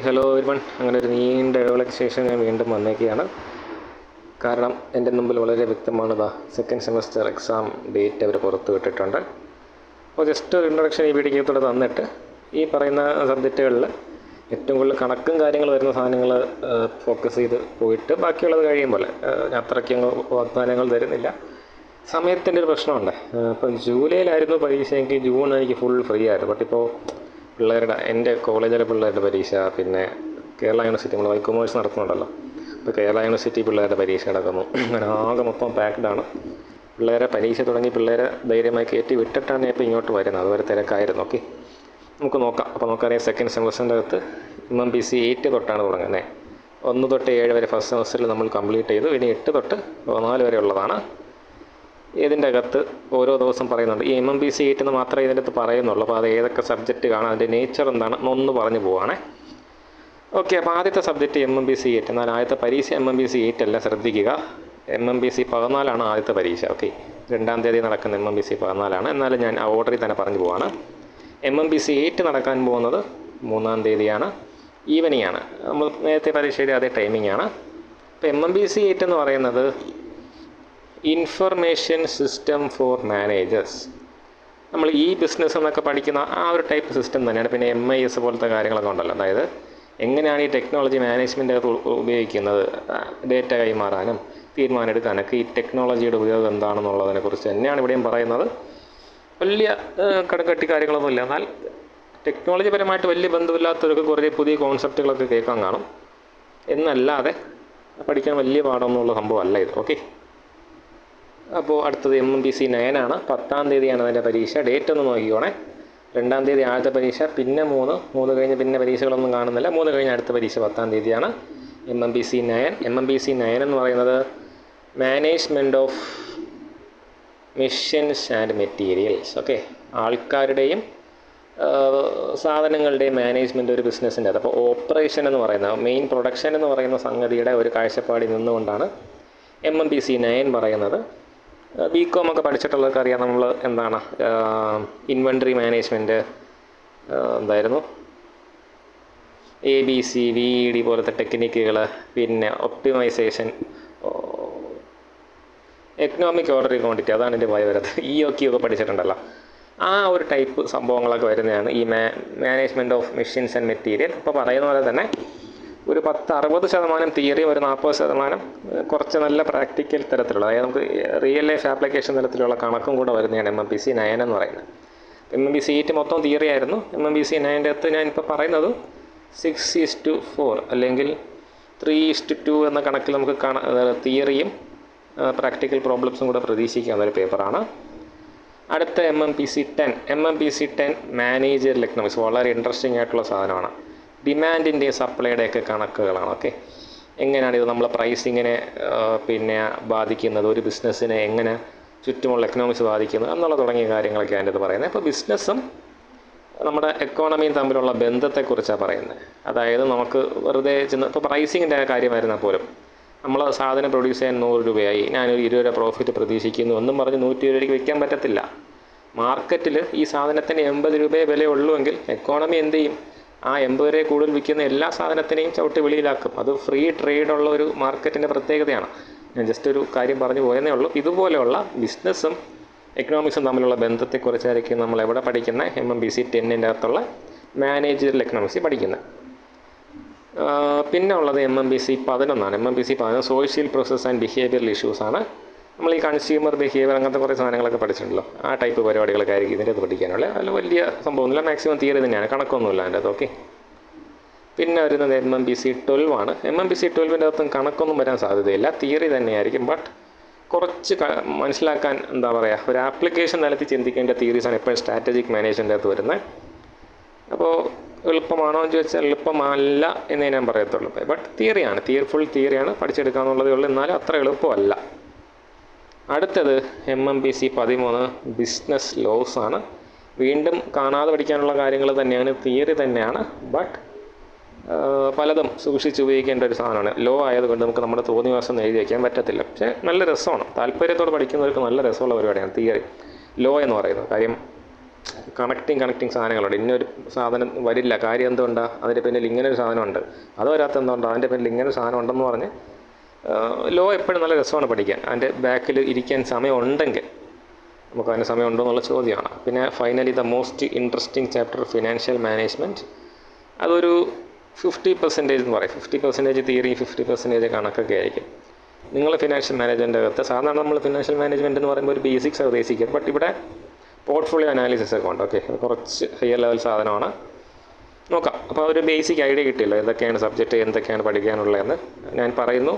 Hello everyone. അങ്ങനെ ഒരു നീണ്ട ഇടവേളയ്ക്ക് ശേഷം ഞാൻ വീണ്ടും വന്നേക്കുകയാണ്. കാരണം എൻ്റെ മുമ്പിൽ വളരെ വ്യക്തമാണ്, സെക്കൻഡ് സെമസ്റ്റർ എക്സാം ഡേറ്റ് അവർ പുറത്ത് വിട്ടിട്ടുണ്ട്. അപ്പോൾ ജസ്റ്റ് ഒരു ഇൻട്രൊഡക്ഷൻ ഈ വീഡിയോക്കകത്തോടെ തന്നിട്ട് ഈ പറയുന്ന സബ്ജക്റ്റുകളിൽ ഏറ്റവും കൂടുതൽ കണക്കും കാര്യങ്ങൾ വരുന്ന സാധനങ്ങൾ ഫോക്കസ് ചെയ്ത് പോയിട്ട് ബാക്കിയുള്ളത് കഴിയുമ്പോൾ അത്രയ്ക്ക് വാഗ്ദാനങ്ങൾ തരുന്നില്ല. സമയത്തിൻ്റെ ഒരു പ്രശ്നമുണ്ട്. ഇപ്പം ജൂലൈയിലായിരുന്നു പരീക്ഷയെങ്കിൽ ജൂൺ എനിക്ക് ഫുൾ ഫ്രീ ആയിരുന്നു. ബട്ട് ഇപ്പോൾ പിള്ളേരുടെ എൻ്റെ കോളേജിലെ പിള്ളേരുടെ പരീക്ഷ, പിന്നെ കേരള യൂണിവേഴ്സിറ്റി നമ്മൾ കൊമേഴ്സ് നടത്തുന്നുണ്ടല്ലോ, ഇപ്പോൾ കേരള യൂണിവേഴ്സിറ്റി പിള്ളേരുടെ പരീക്ഷ നടക്കുന്നു. അങ്ങനെ ആകെ മൊത്തം പാക്ഡാണ്. പിള്ളേരെ പരീക്ഷ തുടങ്ങി പിള്ളേരെ ധൈര്യമായി കയറ്റി വിട്ടിട്ടാണ് ഇപ്പോൾ ഇങ്ങോട്ട് വരുന്നത്. അതുവരെ തിരക്കായിരുന്നു. ഓക്കെ, നമുക്ക് നോക്കാം. അപ്പോൾ നമുക്കറിയാം സെക്കൻഡ് സെമസ്റ്ററിൻ്റെ അകത്ത് MMBC 8 തൊട്ടാണ് തുടങ്ങുന്നത്. 1 തൊട്ട് 7 വരെ ഫസ്റ്റ് സെമസ്റ്ററിൽ നമ്മൾ കംപ്ലീറ്റ് ചെയ്തു. ഇനി 8 തൊട്ട് 14 വരെ ഉള്ളതാണ്. ഇതിൻ്റെ അകത്ത് ഓരോ ദിവസം പറയുന്നുണ്ട്. ഈ MMBC 8 എന്ന് മാത്രമേ ഇതിൻ്റെ അകത്ത് പറയുന്നുള്ളൂ. അപ്പോൾ അത് ഏതൊക്കെ സബ്ജക്റ്റ് കാണാം, അതിൻ്റെ നേച്ചർ എന്താണ് ഒന്ന് പറഞ്ഞു പോവാണേ. ഓക്കെ, അപ്പോൾ ആദ്യത്തെ സബ്ജക്റ്റ് MMBC 8. എന്നാൽ ആദ്യത്തെ പരീക്ഷ MMBC 8 അല്ല, ശ്രദ്ധിക്കുക. MMBC 14 ആദ്യത്തെ പരീക്ഷ. ഓക്കെ, 2-ാം തീയതി നടക്കുന്ന MMBC 14. എന്നാലും ഞാൻ ആ ഓർഡറിൽ തന്നെ പറഞ്ഞു പോവാണ്. MMBC 8 നടക്കാൻ പോകുന്നത് 3-ാം തീയതിയാണ്. ഈവനിങ് ആണ്. നമ്മൾ നേരത്തെ പരീക്ഷയുടെ അതേ ടൈമിംഗ് ആണ്. അപ്പോൾ MMBC 8 എന്ന് പറയുന്നത് ഇൻഫർമേഷൻ സിസ്റ്റം ഫോർ മാനേജേഴ്സ്. നമ്മൾ ഈ ബിസിനസ് എന്നൊക്കെ പഠിക്കുന്ന ആ ഒരു ടൈപ്പ് സിസ്റ്റം തന്നെയാണ്. പിന്നെ MIS പോലത്തെ കാര്യങ്ങളൊക്കെ ഉണ്ടല്ലോ. അതായത് എങ്ങനെയാണ് ഈ ടെക്നോളജി മാനേജ്മെൻ്റ് ഉപയോഗിക്കുന്നത്, ഡേറ്റ കൈമാറാനും തീരുമാനമെടുക്കാനൊക്കെ ഈ ടെക്നോളജിയുടെ ഉപയോഗം എന്താണെന്നുള്ളതിനെക്കുറിച്ച് തന്നെയാണ് ഇവിടെയും പറയുന്നത്. വലിയ കടക്കട്ടി കാര്യങ്ങളൊന്നുമില്ല. എന്നാൽ ടെക്നോളജി പരമായിട്ട് വലിയ ബന്ധമില്ലാത്തവർക്ക് കുറേ പുതിയ കോൺസെപ്റ്റുകളൊക്കെ കേൾക്കാൻ കാണും. എന്നല്ലാതെ പഠിക്കാൻ വലിയ പാടൊന്നുമുള്ള സംഭവമല്ല ഇത്. ഓക്കെ, അപ്പോൾ അടുത്തത് MMBC 9 ആണ്. 10-ാം തീയതിയാണ് അതിൻ്റെ പരീക്ഷ. ഡേറ്റ് ഒന്ന് നോക്കിക്കോണേ. 2-ാം തീയതി ആദ്യത്തെ പരീക്ഷ, പിന്നെ 3 കഴിഞ്ഞ് പിന്നെ പരീക്ഷകളൊന്നും കാണുന്നില്ല. 3 കഴിഞ്ഞ് അടുത്ത പരീക്ഷ 10-ാം തീയതിയാണ്. MMBC 9. MMBC 9 എന്ന് പറയുന്നത് management of machines and materials. Okay, ആൾക്കാരുടെയും സാധനങ്ങളുടെയും മാനേജ്മെൻറ്റ് ഒരു ബിസിനസ്സിൻ്റെ അത്. അപ്പോൾ ഓപ്പറേഷൻ എന്ന് പറയുന്ന മെയിൻ പ്രൊഡക്ഷൻ എന്ന് പറയുന്ന സംഗതിയുടെ ഒരു കാഴ്ചപ്പാടിൽ നിന്നുകൊണ്ടാണ് MMBC 9 പറയുന്നത്. BCom ഒക്കെ പഠിച്ചിട്ടുള്ളവർക്ക് അറിയാം നമ്മൾ എന്താണ് ഇൻവെൻട്രി മാനേജ്മെൻറ്റ്, എന്തായിരുന്നു ABC, VED പോലത്തെ ടെക്നിക്കുകൾ, പിന്നെ ഒപ്റ്റിമൈസേഷൻ, എക്കണോമിക് ഓർഡർ ക്വാണ്ടിറ്റി, അതാണ് എൻ്റെ ഭയം വരുന്നത്. EOQ ഒക്കെ പഠിച്ചിട്ടുണ്ടല്ലോ. ആ ഒരു ടൈപ്പ് സംഭവങ്ങളൊക്കെ വരുന്നതാണ് ഈ management of machines and material. ഇപ്പോൾ പറയുന്ന പോലെ തന്നെ ഒരു 60% തിയറിയും ഒരു 40% കുറച്ച് നല്ല പ്രാക്ടിക്കൽ തരത്തിലുള്ള, അതായത് നമുക്ക് റിയൽ ലൈഫ് ആപ്ലിക്കേഷൻ തരത്തിലുള്ള കണക്കും കൂടെ വരുന്നതാണ് MMBC 9 എന്ന് പറയുന്നത്. MMBC 8 മൊത്തം തിയറി ആയിരുന്നു. MMBC 9 അകത്ത് ഞാനിപ്പോൾ പറയുന്നത് 6:4 അല്ലെങ്കിൽ 3:2 എന്ന കണക്കിൽ നമുക്ക് തിയറിയും പ്രാക്ടിക്കൽ പ്രോബ്ലംസും കൂടെ പ്രതീക്ഷിക്കാവുന്ന ഒരു പേപ്പറാണ്. അടുത്ത MMBC 10 മാനേജറിയൽ എക്കണോമിക്സ്. വളരെ ഇൻട്രസ്റ്റിംഗ് ആയിട്ടുള്ള സാധനമാണ്. ഡിമാൻഡിൻ്റെയും സപ്ലൈയുടെയൊക്കെ കണക്കുകളാണ്. ഓക്കെ, എങ്ങനെയാണ് ഇത് നമ്മളെ പ്രൈസിങ്ങിനെ പിന്നെ ബാധിക്കുന്നത്, ഒരു ബിസിനസ്സിനെ എങ്ങനെ ചുറ്റുമുള്ള എക്കണോമിക്സ് ബാധിക്കുന്നത് എന്നുള്ള തുടങ്ങിയ കാര്യങ്ങളൊക്കെ അതിൻ്റെ അത് പറയുന്നത്. ഇപ്പോൾ ബിസിനസ്സും നമ്മുടെ എക്കോണമിയും തമ്മിലുള്ള ബന്ധത്തെക്കുറിച്ചാണ് പറയുന്നത്. അതായത് നമുക്ക് വെറുതെ ചെന്ന് ഇപ്പോൾ പ്രൈസിങ്ങിൻ്റെ കാര്യമായിരുന്നാൽ പോലും നമ്മൾ സാധനം പ്രൊഡ്യൂസ് ചെയ്യാൻ 100 രൂപയായി, ഞാനൊരു 20 രൂപ പ്രോഫിറ്റ് പ്രതീക്ഷിക്കുന്നു എന്നും പറഞ്ഞ് 120 രൂപയ്ക്ക് വിൽക്കാൻ പറ്റത്തില്ല. മാർക്കറ്റിൽ ഈ സാധനത്തിന് 80 രൂപയെ വിലയുള്ളൂ എങ്കിൽ എക്കോണമി എന്ത് ചെയ്യും? ആ 80 രൂപയെ കൂടുതൽ വിൽക്കുന്ന എല്ലാ സാധനത്തിനെയും ചവിട്ടി വെളിയിലാക്കും. അത് ഫ്രീ ട്രേഡുള്ള ഒരു മാർക്കറ്റിൻ്റെ പ്രത്യേകതയാണ്. ഞാൻ ജസ്റ്റ് ഒരു കാര്യം പറഞ്ഞു പോയെന്നേ ഉള്ളൂ. ഇതുപോലെയുള്ള ബിസിനസ്സും എക്കണോമിക്സും തമ്മിലുള്ള ബന്ധത്തെക്കുറിച്ചായിരിക്കും നമ്മൾ എവിടെ പഠിക്കുന്ന MMBC 10 അകത്തുള്ള മാനേജറിയൽ എക്കണോമിക്സ് പഠിക്കുന്നത്. പിന്നെ ഉള്ളത് MMBC 11. MMBC 11 social process and behavioural ഇഷ്യൂസാണ്. നമ്മൾ ഈ കൺസ്യൂമർ ബിഹേവിയർ അങ്ങനത്തെ കുറേ സാധനങ്ങളൊക്കെ പഠിച്ചിട്ടുണ്ടല്ലോ. ആ ടൈപ്പ് പരിപാടികളൊക്കെ ആയിരിക്കും ഇതിൻ്റെ അത് പഠിക്കാനുള്ള. അതിൽ വലിയ സംഭവമൊന്നുമില്ല, മാക്സിമം തിയറി തന്നെയാണ്, കണക്കൊന്നുമില്ല അതിൻ്റെ അത്. ഓക്കെ, പിന്നെ വരുന്നത് MMBC 12 ആണ്. MMBC 12 അകത്തും കണക്കൊന്നും വരാൻ സാധ്യതയില്ല, തിയറി തന്നെയായിരിക്കും. ബട്ട് കുറച്ച് മനസ്സിലാക്കാൻ എന്താ പറയുക, ഒരു ആപ്ലിക്കേഷൻ തലത്തിൽ ചിന്തിക്കേണ്ട തിയറീസാണ് എപ്പോഴും സ്ട്രാറ്റജിക് മാനേജ്മെൻ്റ് അകത്ത് വരുന്നത്. അപ്പോൾ എളുപ്പമാണോ എന്ന് ചോദിച്ചാൽ എളുപ്പമല്ല എന്നേ ഞാൻ പറയത്തുള്ളൂ. ബട്ട് തിയറിയാണ്, ഫുൾ തിയറിയാണ്, പഠിച്ചെടുക്കാമെന്നുള്ളതേ ഉള്ളൂ. എന്നാലും അത്ര എളുപ്പമല്ല. അടുത്തത് MMBC 13 ബിസിനസ് ലോസ് ആണ്. വീണ്ടും കാണാതെ പഠിക്കാനുള്ള കാര്യങ്ങൾ തന്നെയാണ്, തിയറി തന്നെയാണ്. ബട്ട് പലതും സൂക്ഷിച്ച് ഉപയോഗിക്കേണ്ട ഒരു സാധനമാണ്. ലോ ആയതുകൊണ്ട് നമുക്ക് നമ്മുടെ തോന്നിവാസം എഴുതി വയ്ക്കാൻ പറ്റത്തില്ല. പക്ഷേ നല്ല രസമാണ്, താല്പര്യത്തോടെ പഠിക്കുന്നവർക്ക് നല്ല രസമുള്ള പരിപാടിയാണ് തിയറി ലോ എന്ന് പറയുന്നത്. കാര്യം കണക്റ്റിംഗ് സാധനങ്ങളുണ്ട്. ഇന്നൊരു സാധനം വരില്ല, കാര്യം എന്തുകൊണ്ടാണ്, അതിൻ്റെ പിന്നിൽ ഇങ്ങനൊരു സാധനമുണ്ട്, അത് വരാത്ത എന്തുകൊണ്ടാണ്, അതിൻ്റെ പിന്നിൽ ഇങ്ങനൊരു സാധനം ഉണ്ടെന്ന് പറഞ്ഞ് ലോ എപ്പോഴും നല്ല രസമാണ് പഠിക്കാൻ. അതിൻ്റെ ബാക്കിൽ ഇരിക്കാൻ സമയം ഉണ്ടെങ്കിൽ നമുക്ക് അതിന് സമയം ഉണ്ടോ എന്നുള്ള ചോദ്യമാണ്. പിന്നെ finally the most interesting chapter financial management. അതൊരു 50% എന്ന് പറയും. 50% തിയറി, 50% കണക്കൊക്കെ ആയിരിക്കും. നിങ്ങൾ ഫിനാൻഷ്യൽ മാനേജ്മെൻ്റ് അകത്ത് സാധാരണ നമ്മൾ ഫിനാൻഷ്യൽ മാനേജ്മെൻറ്റ് എന്ന് പറയുമ്പോൾ ഒരു ബേസിക്സ് ഉദ്ദേശിക്കുന്നത്. ബട്ട് ഇവിടെ പോർട്ട്ഫോളിയോ അനാലിസിസ് ഒക്കെ ഉണ്ട്. ഓക്കെ, അത് കുറച്ച് ഹയർ ലെവൽ സാധനമാണ്. നോക്കാം. അപ്പോൾ ഒരു ബേസിക് ഐഡിയ കിട്ടിയല്ലോ ഏതൊക്കെയാണ് സബ്ജക്റ്റ്, എന്തൊക്കെയാണ് പഠിക്കാനുള്ളതെന്ന് ഞാൻ പറയുന്നു.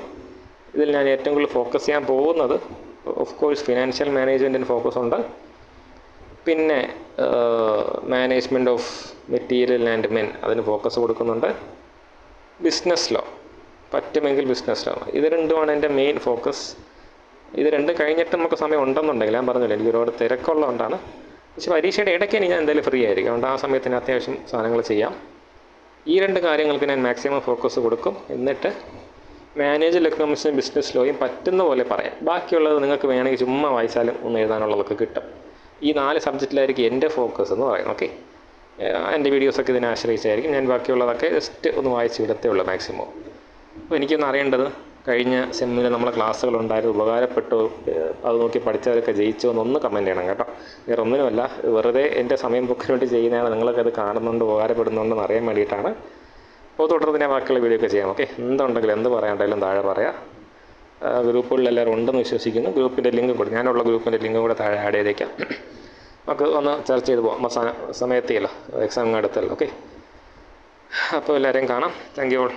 ഇതിൽ ഞാൻ ഏറ്റവും കൂടുതൽ ഫോക്കസ് ചെയ്യാൻ പോകുന്നത് ഓഫ് കോഴ്സ് ഫിനാൻഷ്യൽ മാനേജ്മെൻറ്റിന് ഫോക്കസ് ഉണ്ട്. പിന്നെ management of material and men അതിന് ഫോക്കസ് കൊടുക്കുന്നുണ്ട്. ബിസിനസ് ലോ, പറ്റുമെങ്കിൽ ബിസിനസ് ലോ, ഇത് രണ്ടുമാണ് എൻ്റെ മെയിൻ ഫോക്കസ്. ഇത് രണ്ടും കഴിഞ്ഞിട്ട് നമുക്ക് സമയം ഉണ്ടെന്നുണ്ടെങ്കിൽ, ഞാൻ പറഞ്ഞില്ല എനിക്ക് ഒരുപാട് തിരക്കുള്ളതുകൊണ്ടാണ്. പക്ഷേ പരീക്ഷയുടെ ഇടയ്ക്ക് ഞാൻ എന്തായാലും ഫ്രീ ആയിരിക്കും. അതുകൊണ്ട് ആ സമയത്തിന് അത്യാവശ്യം സാധനങ്ങൾ ചെയ്യാം. ഈ രണ്ട് കാര്യങ്ങൾക്ക് ഞാൻ മാക്സിമം ഫോക്കസ് കൊടുക്കും. എന്നിട്ട് മാനേജൽ എക്കണോമിക്സും ബിസിനസ് ലോയും പറ്റുന്ന പോലെ പറയാം. ബാക്കിയുള്ളത് നിങ്ങൾക്ക് വേണമെങ്കിൽ ചുമ്മാ വായിച്ചാലും ഒന്ന് എഴുതാനുള്ളതൊക്കെ കിട്ടും. ഈ 4 സബ്ജക്റ്റിലായിരിക്കും എൻ്റെ ഫോക്കസ് എന്ന് പറയുന്നത്. ഓക്കെ, എൻ്റെ വീഡിയോസൊക്കെ ഇതിനെ ആശ്രയിച്ചായിരിക്കും. ഞാൻ ബാക്കിയുള്ളതൊക്കെ ജസ്റ്റ് ഒന്ന് വായിച്ച് വിടത്തേ ഉള്ളൂ മാക്സിമം. അപ്പോൾ എനിക്കൊന്ന് അറിയേണ്ടത്, കഴിഞ്ഞ സെമ്മിൽ നമ്മളെ ക്ലാസ്സുകളുണ്ടായത് ഉപകാരപ്പെട്ടു, അത് നോക്കി പഠിച്ചവരൊക്കെ ജയിച്ചു എന്നൊന്ന് കമൻറ്റ് ചെയ്യണം കേട്ടോ. വേറെ ഒന്നിനുമല്ല, വെറുതെ എൻ്റെ സമയം പൊക്കിന് വേണ്ടി ചെയ്യുന്നതാണ്. നിങ്ങളൊക്കെ അത് കാണുന്നുണ്ട്, ഉപകാരപ്പെടുന്നുണ്ടെന്ന് അറിയാൻ വേണ്ടിയിട്ടാണ്. അപ്പോൾ തുടർന്ന് ഞാൻ ബാക്കിയുള്ള വീഡിയോ ഒക്കെ ചെയ്യാം. ഓക്കെ, എന്തുണ്ടെങ്കിലും എന്ത് പറയാണ്ടെങ്കിലും താഴെ പറയാം. ഗ്രൂപ്പുകളിൽ എല്ലാവരും ഉണ്ടെന്ന് വിശ്വസിക്കുന്നു. ഗ്രൂപ്പിൻ്റെ ലിങ്ക് കൂടി, ഞാനുള്ള ഗ്രൂപ്പിൻ്റെ ലിങ്ക് കൂടെ താഴെ ആഡ് ചെയ്തേക്കാം. നമുക്ക് ഒന്ന് ചർച്ച ചെയ്ത് പോകാം. സമയത്തിയല്ലോ, എക്സാം അടുത്തല്ലോ. ഓക്കെ, അപ്പോൾ എല്ലാവരെയും കാണാം. Thank you all.